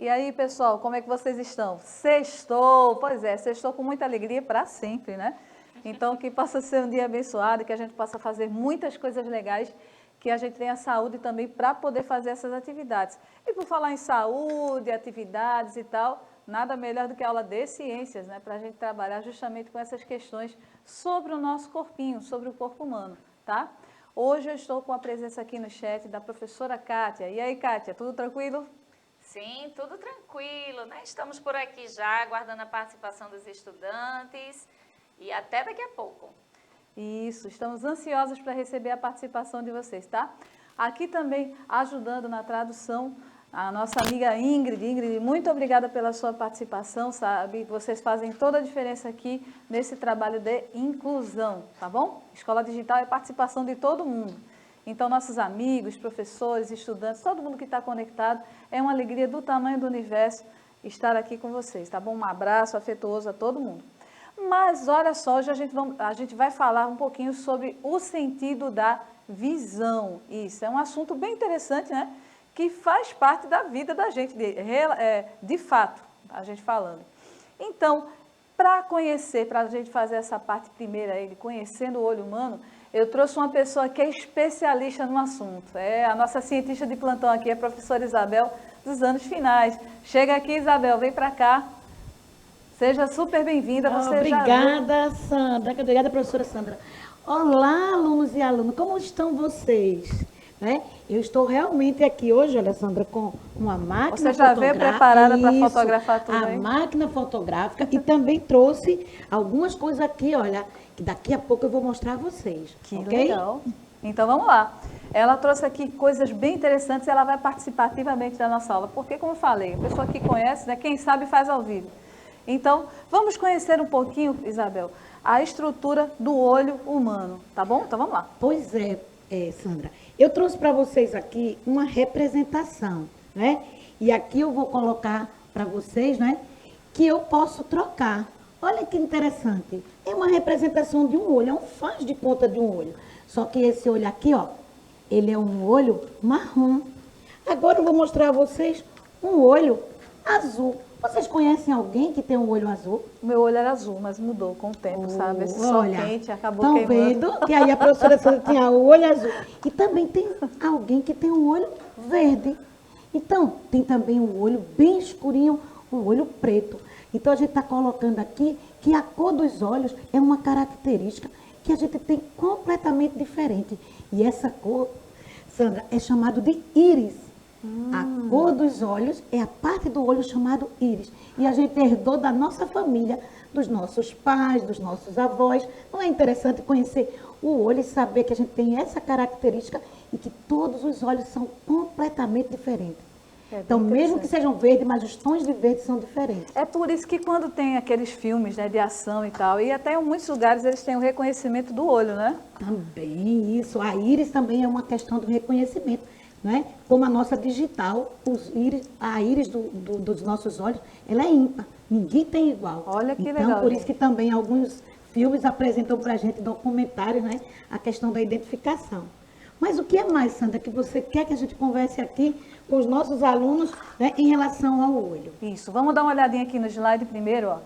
E aí, pessoal, como é que vocês estão? Sextou, pois é, sextou com muita alegria para sempre, né? Então, que possa ser um dia abençoado, que a gente possa fazer muitas coisas legais, que a gente tenha saúde também para poder fazer essas atividades. E por falar em saúde, atividades e tal, nada melhor do que a aula de ciências, né? Para a gente trabalhar justamente com essas questões sobre o nosso corpinho, sobre o corpo humano, tá? Hoje eu estou com a presença aqui no chat da professora Kátia. E aí, Kátia, tudo tranquilo? Sim, tudo tranquilo, né? Estamos por aqui já, aguardando a participação dos estudantes e até daqui a pouco. Isso, estamos ansiosos para receber a participação de vocês, tá? Aqui também ajudando na tradução a nossa amiga Ingrid. Ingrid, muito obrigada pela sua participação, sabe? Vocês fazem toda a diferença aqui nesse trabalho de inclusão, tá bom? Escola Digital é participação de todo mundo. Então, nossos amigos, professores, estudantes, todo mundo que está conectado, é uma alegria do tamanho do universo estar aqui com vocês, tá bom? Um abraço afetuoso a todo mundo. Mas, olha só, hoje a gente vai falar um pouquinho sobre o sentido da visão. Isso é um assunto bem interessante, né? Que faz parte da vida da gente, de fato, a gente falando. Então, para conhecer, para a gente fazer essa parte primeira aí, de conhecendo o olho humano, eu trouxe uma pessoa que é especialista no assunto. É a nossa cientista de plantão aqui, a professora Isabel, dos anos finais. Chega aqui, Isabel, vem para cá. Seja super bem-vinda. Obrigada, Sandra. Obrigada, professora Sandra. Olá, alunos e alunas. Como estão vocês? Né? Eu estou realmente aqui hoje, olha, Sandra, com uma máquina fotográfica. Você já veio preparada para fotografar tudo aí? A máquina fotográfica e também trouxe algumas coisas aqui, olha, que daqui a pouco eu vou mostrar a vocês. Que okay? Legal. Então, vamos lá. Ela trouxe aqui coisas bem interessantes e ela vai participar ativamente da nossa aula. Porque, como eu falei, a pessoa que conhece, né, quem sabe faz ao vivo. Então, vamos conhecer um pouquinho, Isabel, a estrutura do olho humano, tá bom? Então, vamos lá. Pois é, Sandra. Eu trouxe para vocês aqui uma representação, né? E aqui eu vou colocar para vocês, né, que eu posso trocar. Olha que interessante. É uma representação de um olho, é um faz de conta de um olho. Só que esse olho aqui, ó, ele é um olho marrom. Agora eu vou mostrar a vocês um olho azul. Vocês conhecem alguém que tem um olho azul? O meu olho era azul, mas mudou com o tempo, sabe? Esse sol quente acabou queimando. Estão vendo que aí a professora Sandra tinha o olho azul. E também tem alguém que tem um olho verde. Então, tem também um olho bem escurinho, um olho preto. Então, a gente está colocando aqui que a cor dos olhos é uma característica que a gente tem completamente diferente. E essa cor, Sandra, é chamada de íris. A cor dos olhos é a parte do olho chamado íris. E a gente herdou da nossa família, dos nossos pais, dos nossos avós. Não é interessante conhecer o olho e saber que a gente tem essa característica e que todos os olhos são completamente diferentes. Então, mesmo que sejam verdes, mas os tons de verde são diferentes. É por isso que quando tem aqueles filmes, né, de ação e tal, e até em muitos lugares eles têm o reconhecimento do olho, né? Também isso. A íris também é uma questão do reconhecimento. Né? Como a nossa digital, a íris dos nossos olhos, ela é ímpar. Ninguém tem igual. Olha que então, legal. Por isso que também alguns filmes apresentam para a gente, documentários, né? A questão da identificação. Mas o que é mais, Sandra, que você quer que a gente converse aqui com os nossos alunos, né, em relação ao olho? Isso. Vamos dar uma olhadinha aqui no slide primeiro, ó.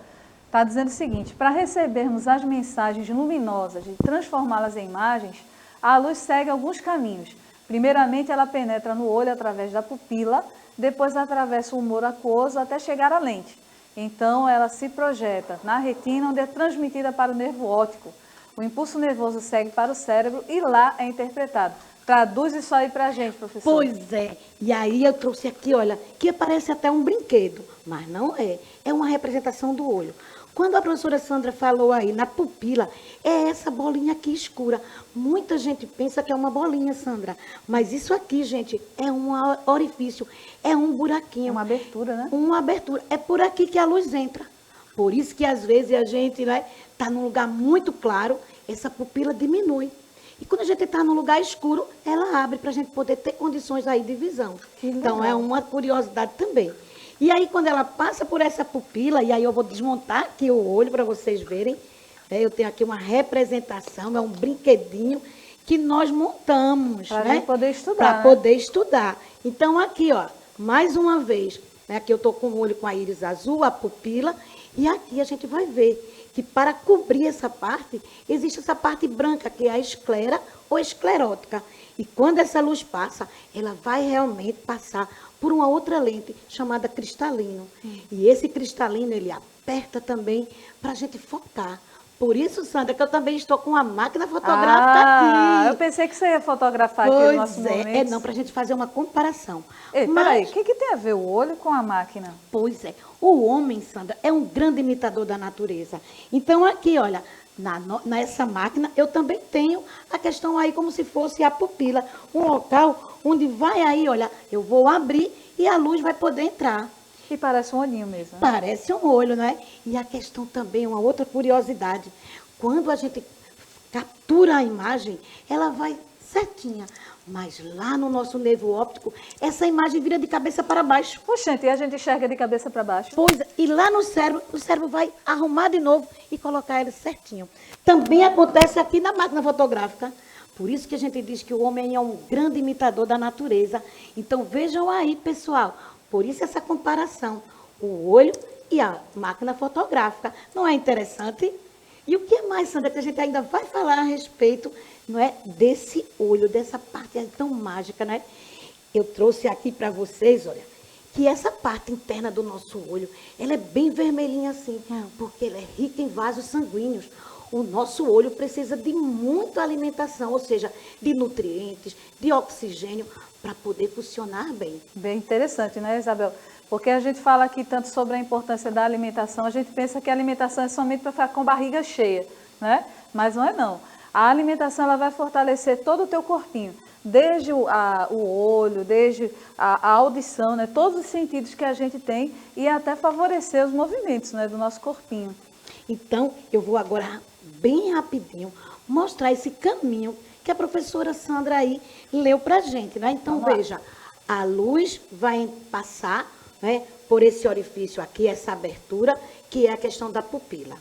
Está dizendo o seguinte: para recebermos as mensagens luminosas e transformá-las em imagens, a luz segue alguns caminhos. Primeiramente, ela penetra no olho através da pupila, depois atravessa o humor aquoso até chegar à lente. Então, ela se projeta na retina, onde é transmitida para o nervo óptico. O impulso nervoso segue para o cérebro e lá é interpretado. Traduz isso aí para a gente, professor. Pois é. E aí eu trouxe aqui, olha, que parece até um brinquedo, mas não é. É uma representação do olho. Quando a professora Sandra falou aí na pupila, é essa bolinha aqui escura. Muita gente pensa que é uma bolinha, Sandra. Mas isso aqui, gente, é um orifício, é um buraquinho. É uma abertura, né? Uma abertura. É por aqui que a luz entra. Por isso que às vezes a gente, né, está num lugar muito claro, essa pupila diminui. E quando a gente está num lugar escuro, ela abre para a gente poder ter condições aí de visão. Então é uma curiosidade também. E aí, quando ela passa por essa pupila, e aí eu vou desmontar aqui o olho para vocês verem, né? Eu tenho aqui uma representação, é um brinquedinho que nós montamos, para né? poder estudar. Para poder estudar. Então, aqui, ó, mais uma vez, né? Aqui eu estou com o olho com a íris azul, a pupila, e aqui a gente vai ver que para cobrir essa parte, existe essa parte branca, que é a esclera ou esclerótica. E quando essa luz passa, ela vai realmente passar por uma outra lente chamada cristalino. E esse cristalino, ele aperta também para a gente focar. Por isso, Sandra, que eu também estou com a máquina fotográfica aqui. Eu pensei que você ia fotografar aqui no nosso momento. Não, para a gente fazer uma comparação. Ei, peraí, o que tem a ver o olho com a máquina? Pois é, o homem, Sandra, é um grande imitador da natureza. Então, aqui, olha, nessa máquina, eu também tenho a questão aí como se fosse a pupila. Um local onde vai aí, olha, eu vou abrir e a luz vai poder entrar. E parece um olhinho mesmo. Né? Parece um olho, não é? E a questão também, uma outra curiosidade. Quando a gente captura a imagem, ela vai certinha. Mas lá no nosso nervo óptico, essa imagem vira de cabeça para baixo. Oxente, e a gente enxerga de cabeça para baixo? Pois é, e lá no cérebro, o cérebro vai arrumar de novo e colocar ele certinho. Também acontece aqui na máquina fotográfica. Por isso que a gente diz que o homem é um grande imitador da natureza. Então vejam aí, pessoal. Por isso essa comparação, o olho e a máquina fotográfica. Não é interessante? E o que mais, Sandra, que a gente ainda vai falar a respeito, não é, desse olho, dessa parte tão mágica, né? Eu trouxe aqui para vocês, olha, que essa parte interna do nosso olho, ela é bem vermelhinha assim, porque ela é rica em vasos sanguíneos. O nosso olho precisa de muita alimentação, ou seja, de nutrientes, de oxigênio, para poder funcionar bem. Bem interessante, né, Isabel? Porque a gente fala aqui tanto sobre a importância da alimentação, a gente pensa que a alimentação é somente para ficar com barriga cheia, né? Mas não é não. A alimentação ela vai fortalecer todo o teu corpinho, desde o olho, desde a audição, né? Todos os sentidos que a gente tem e até favorecer os movimentos, né, do nosso corpinho. Então, eu vou agora, bem rapidinho, mostrar esse caminho que a professora Sandra aí leu para a gente, né? Então, veja, a luz vai passar, né, por esse orifício aqui, essa abertura, que é a questão da pupila.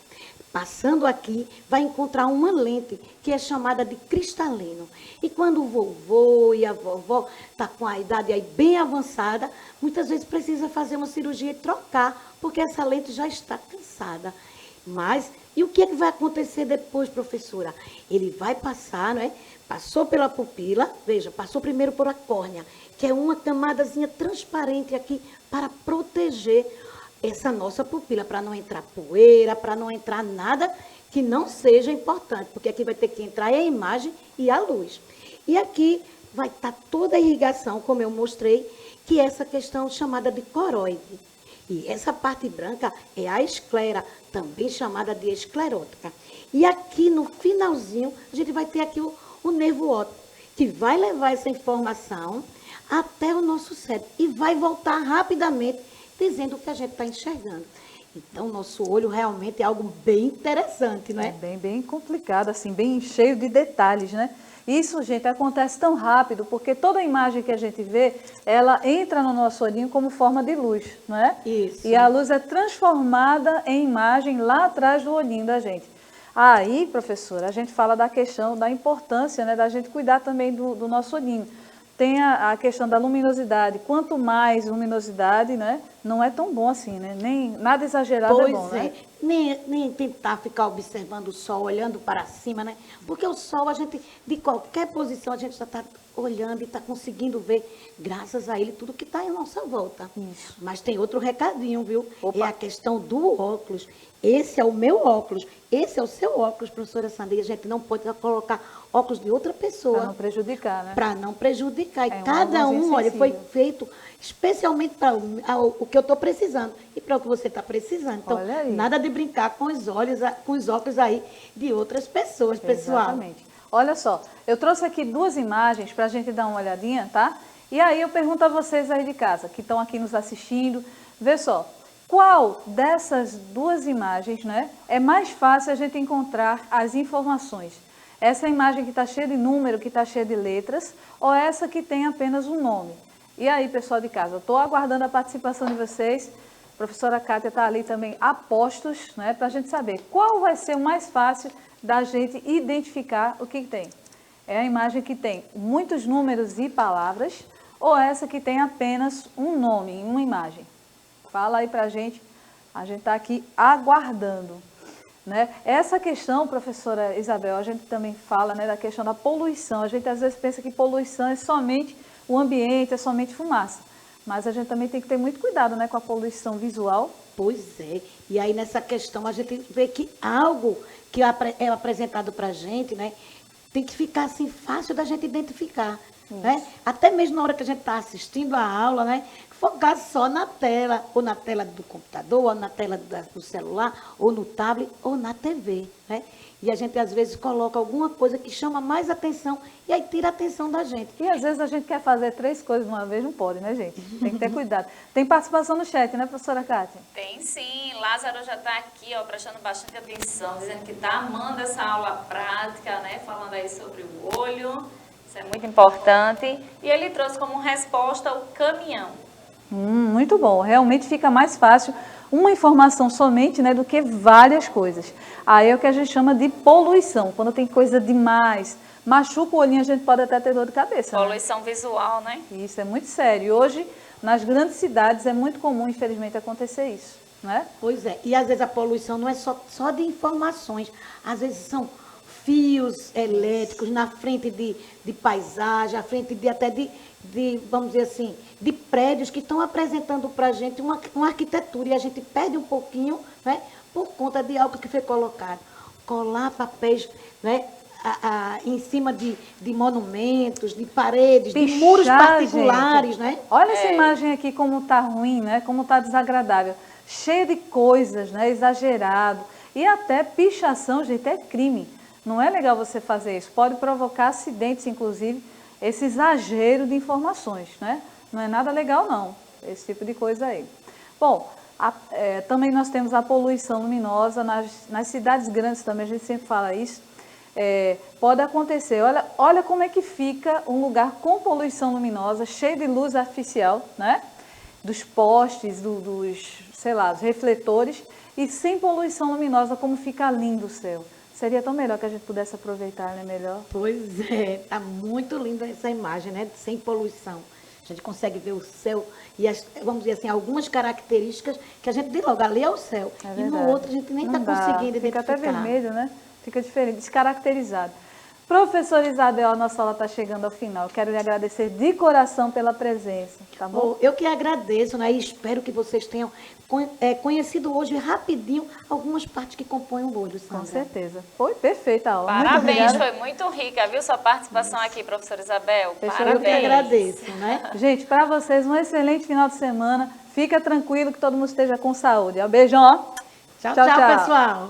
Passando aqui, vai encontrar uma lente que é chamada de cristalino. E quando o vovô e a vovó tá com a idade aí bem avançada, muitas vezes precisa fazer uma cirurgia e trocar, porque essa lente já está cansada. Mas, e o que é que vai acontecer depois, professora? Ele vai passar, não é? Passou pela pupila, veja, passou primeiro por a córnea, que é uma camadazinha transparente aqui para proteger essa nossa pupila, para não entrar poeira, para não entrar nada que não seja importante, porque aqui vai ter que entrar a imagem e a luz. E aqui vai estar toda a irrigação, como eu mostrei, que é essa questão chamada de coroide. E essa parte branca é a esclera, também chamada de esclerótica. E aqui no finalzinho, a gente vai ter aqui o nervo óptico, que vai levar essa informação até o nosso cérebro e vai voltar rapidamente dizendo o que a gente está enxergando. Então, nosso olho realmente é algo bem interessante, não é? É bem complicado, assim, bem cheio de detalhes, né? Isso, gente, acontece tão rápido, porque toda imagem que a gente vê, ela entra no nosso olhinho como forma de luz, não é? Isso. E a luz é transformada em imagem lá atrás do olhinho da gente. Aí, professora, a gente fala da questão da importância, né, da gente cuidar também do nosso olhinho. Tem a questão da luminosidade. Quanto mais luminosidade, né, não é tão bom assim, né? Nem, nada exagerado é bom, né? Nem tentar ficar observando o sol, olhando para cima, né? Porque o sol, a gente, de qualquer posição, a gente já está olhando e está conseguindo ver, graças a ele, tudo que está em nossa volta. Isso. Mas tem outro recadinho, viu? Opa. É a questão do óculos. Esse é o meu óculos, esse é o seu óculos, professora Sandra. A gente não pode colocar óculos de outra pessoa. Para não prejudicar, né? Para não prejudicar. E É um cada um, olha, sensível. foi feito especialmente para o que eu estou precisando e para o que você está precisando. Então, Olha aí. nada de brincar com os olhos, com os óculos aí de outras pessoas, pessoal. Exatamente. Olha só, eu trouxe aqui duas imagens para a gente dar uma olhadinha, tá? E aí eu pergunto a vocês aí de casa, que estão aqui nos assistindo, vê só, qual dessas duas imagens, né, é mais fácil a gente encontrar as informações? Essa imagem que está cheia de número, que está cheia de letras, ou essa que tem apenas um nome? E aí, pessoal de casa, eu estou aguardando a participação de vocês. A professora Kátia está ali também a postos, né, para a gente saber qual vai ser o mais fácil da gente identificar o que tem. É a imagem que tem muitos números e palavras, ou essa que tem apenas um nome, uma imagem? Fala aí pra gente. A gente está aqui aguardando. Né? Essa questão, professora Isabel, a gente também fala, né, da questão da poluição. A gente às vezes pensa que poluição é somente o ambiente, é somente fumaça. Mas a gente também tem que ter muito cuidado, né, com a poluição visual. Pois é. E aí nessa questão a gente vê que algo que é apresentado para a gente, né, tem que ficar assim fácil da gente identificar. Né? Até mesmo na hora que a gente está assistindo a aula, né, focar só na tela, ou na tela do computador, ou na tela do celular, ou no tablet, ou na TV. Né? E a gente às vezes coloca alguma coisa que chama mais atenção e aí tira a atenção da gente. E às vezes a gente quer fazer 3 coisas de uma vez, não pode, né, gente? Tem que ter cuidado. Tem participação no chat, né, professora Kátia? Tem sim, Lázaro já está aqui, ó, prestando bastante atenção, dizendo que está amando essa aula prática, né, falando aí sobre o olho, isso é muito importante. E ele trouxe como resposta o caminhão. Muito bom, realmente fica mais fácil uma informação somente, né, do que várias coisas. Aí é o que a gente chama de poluição, quando tem coisa demais, machuca o olhinho, a gente pode até ter dor de cabeça. Poluição visual, né? Isso é muito sério. E hoje, nas grandes cidades, é muito comum, infelizmente, acontecer isso, né? Pois é, e às vezes a poluição não é só de informações, às vezes são fios elétricos na frente de paisagem, à frente até de, vamos dizer assim, de prédios que estão apresentando para a gente uma arquitetura e a gente perde um pouquinho, né, por conta de algo que foi colocado. Colar papéis, né, em cima de monumentos, de paredes, de muros particulares, gente. né? Olha essa imagem aqui como está ruim, né? Como está desagradável. Cheia de coisas, né? Exagerado. E até pichação, gente, é crime. Não é legal você fazer isso. Pode provocar acidentes, inclusive, esse exagero de informações, né? Não é nada legal, não, esse tipo de coisa aí. Bom, também nós temos a poluição luminosa nas cidades grandes também, a gente sempre fala isso. Pode acontecer, olha como é que fica um lugar com poluição luminosa, cheio de luz artificial, né? Dos postes, sei lá, dos refletores, e sem poluição luminosa, como fica lindo o céu. Seria tão melhor que a gente pudesse aproveitar, né? Melhor. Pois é, tá muito linda essa imagem, né? Sem poluição. A gente consegue ver o céu e, vamos dizer assim, algumas características que a gente vê logo, ali é o céu. E no outro a gente nem está conseguindo identificar. Fica até vermelho, né? Fica diferente, descaracterizado. Professora Isabel, a nossa aula está chegando ao final. Quero lhe agradecer de coração pela presença, tá bom? Eu que agradeço, né? E espero que vocês tenham conhecido hoje rapidinho algumas partes que compõem o olho, Sandra. Com certeza. Foi perfeita a aula. Parabéns, foi muito rica, viu, sua participação aqui, professora Isabel. Parabéns. Eu que agradeço, né? Gente, para vocês, um excelente final de semana. Fica tranquilo que todo mundo esteja com saúde. Um beijão, ó. Tchau, pessoal.